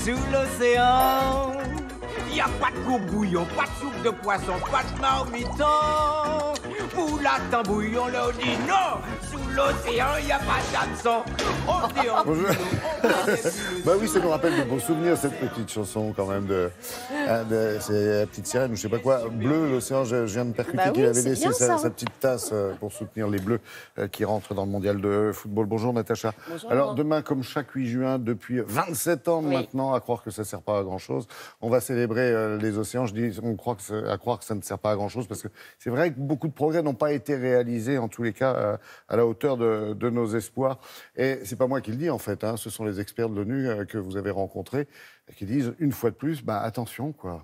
sous l'océan. Y a pas de courbouillon, pas de soupe de poisson, pas de marmiton. Moulate en bouillon, là on dit non. Sous l'océan, y a pas d'hameçon. On dit Bonjour. Bah oui, ça nous rappelle de bons souvenirs, cette petite chanson quand même c'est la petite sirène ou je sais pas quoi. Bleu, l'océan, je viens de percuter qu'il avait laissé sa petite tasse pour soutenir les Bleus qui rentrent dans le mondial de football. Bonjour Natacha. Bonjour. Alors demain, comme chaque 8 juin, depuis 27 ans maintenant, à croire que ça ne sert pas à grand-chose, on va célébrer les océans. Je dis à croire que ça ne sert pas à grand-chose parce que c'est vrai que beaucoup de progrès n'ont pas été réalisés, en tous les cas, à la hauteur de nos espoirs. Et c'est pas moi qui le dis, en fait, hein, ce sont les experts de l'ONU que vous avez rencontrés qui disent, une fois de plus, attention, quoi.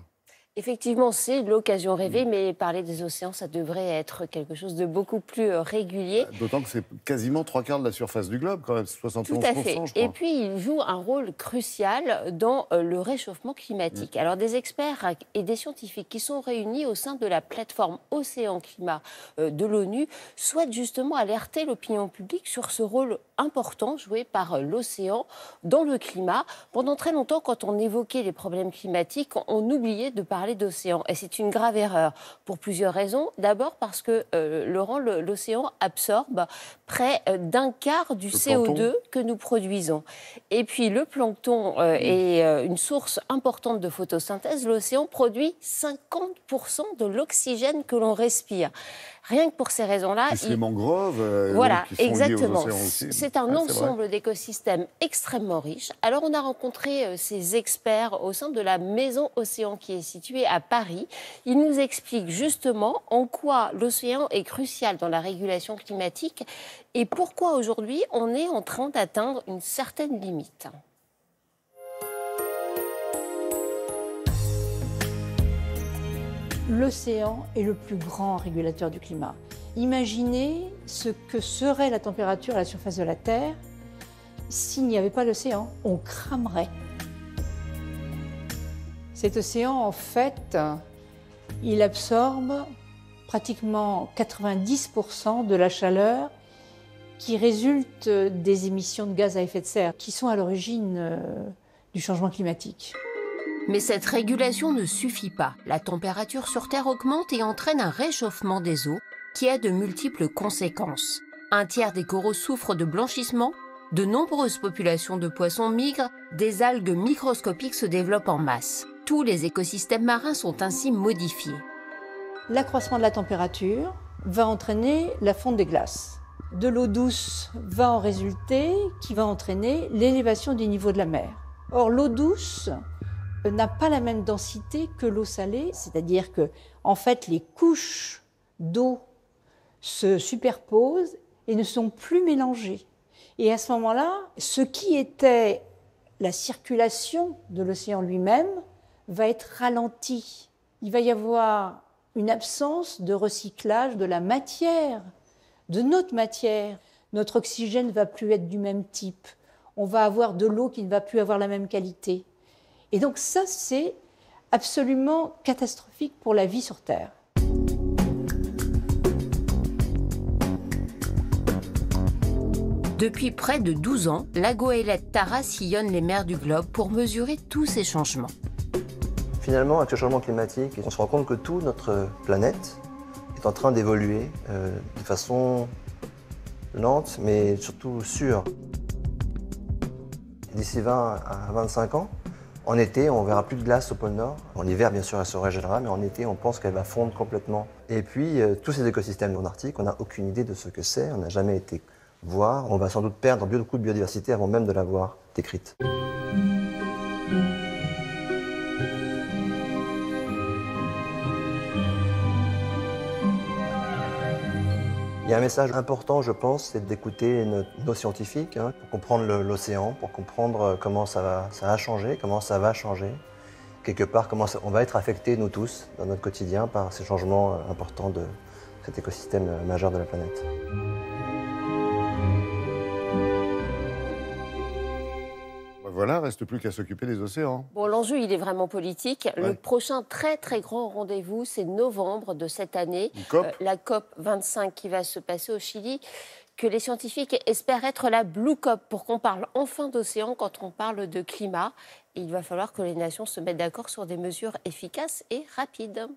Effectivement, c'est l'occasion rêvée, mais parler des océans, ça devrait être quelque chose de beaucoup plus régulier. D'autant que c'est quasiment 3/4 de la surface du globe, quand même, 71%, Tout à fait. je crois. Et puis, il joue un rôle crucial dans le réchauffement climatique. Alors, des experts et des scientifiques qui sont réunis au sein de la plateforme Océan-Climat de l'ONU souhaitent justement alerter l'opinion publique sur ce rôle important joué par l'océan dans le climat. Pendant très longtemps, quand on évoquait les problèmes climatiques, on oubliait de parler d'océan. Et c'est une grave erreur pour plusieurs raisons. D'abord parce que, Laurent, l'océan absorbe près d'un quart du CO2 que nous produisons. Et puis le plancton est une source importante de photosynthèse. L'océan produit 50% de l'oxygène que l'on respire. Rien que pour ces raisons-là... Les mangroves, voilà, qui sont exactement. liées aux océans aussi. C'est un ensemble d'écosystèmes extrêmement riches. Alors, on a rencontré ces experts au sein de la Maison Océan qui est située à Paris. Ils nous expliquent justement en quoi l'océan est crucial dans la régulation climatique et pourquoi aujourd'hui on est en train d'atteindre une certaine limite. L'océan est le plus grand régulateur du climat. Imaginez ce que serait la température à la surface de la Terre s'il n'y avait pas l'océan. On cramerait. Cet océan, en fait, il absorbe pratiquement 90% de la chaleur qui résulte des émissions de gaz à effet de serre qui sont à l'origine du changement climatique. Mais cette régulation ne suffit pas. La température sur Terre augmente et entraîne un réchauffement des eaux qui a de multiples conséquences. Un tiers des coraux souffrent de blanchissement, de nombreuses populations de poissons migrent, des algues microscopiques se développent en masse. Tous les écosystèmes marins sont ainsi modifiés. L'accroissement de la température va entraîner la fonte des glaces. De l'eau douce va en résulter, qui va entraîner l'élévation du niveau de la mer. Or, l'eau douce n'a pas la même densité que l'eau salée, c'est-à-dire que, en fait, les couches d'eau se superposent et ne sont plus mélangées. Et à ce moment-là, ce qui était la circulation de l'océan lui-même va être ralenti. Il va y avoir une absence de recyclage de la matière, de notre matière. Notre oxygène ne va plus être du même type. On va avoir de l'eau qui ne va plus avoir la même qualité. Et donc ça, c'est absolument catastrophique pour la vie sur Terre. Depuis près de 12 ans, la goélette Tara sillonne les mers du globe pour mesurer tous ces changements. Finalement, avec le changement climatique, on se rend compte que toute notre planète est en train d'évoluer de façon lente, mais surtout sûre. D'ici 20 à 25 ans, en été, on ne verra plus de glace au pôle Nord. En hiver, bien sûr, elle se régénérera, mais en été, on pense qu'elle va fondre complètement. Et puis, tous ces écosystèmes en Arctique, on n'a aucune idée de ce que c'est, on n'a jamais été voir. On va sans doute perdre beaucoup de biodiversité avant même de l'avoir décrite. Il y a un message important, je pense, c'est d'écouter nos scientifiques pour comprendre l'océan, pour comprendre comment ça a changé, comment ça va changer. Quelque part, comment on va être affectés, nous tous, dans notre quotidien, par ces changements importants de cet écosystème majeur de la planète. Voilà, reste plus qu'à s'occuper des océans. Bon, l'enjeu, il est vraiment politique. Ouais. Le prochain très grand rendez-vous, c'est novembre de cette année, la COP 25 qui va se passer au Chili, que les scientifiques espèrent être la Blue COP pour qu'on parle enfin d'océan quand on parle de climat. il va falloir que les nations se mettent d'accord sur des mesures efficaces et rapides.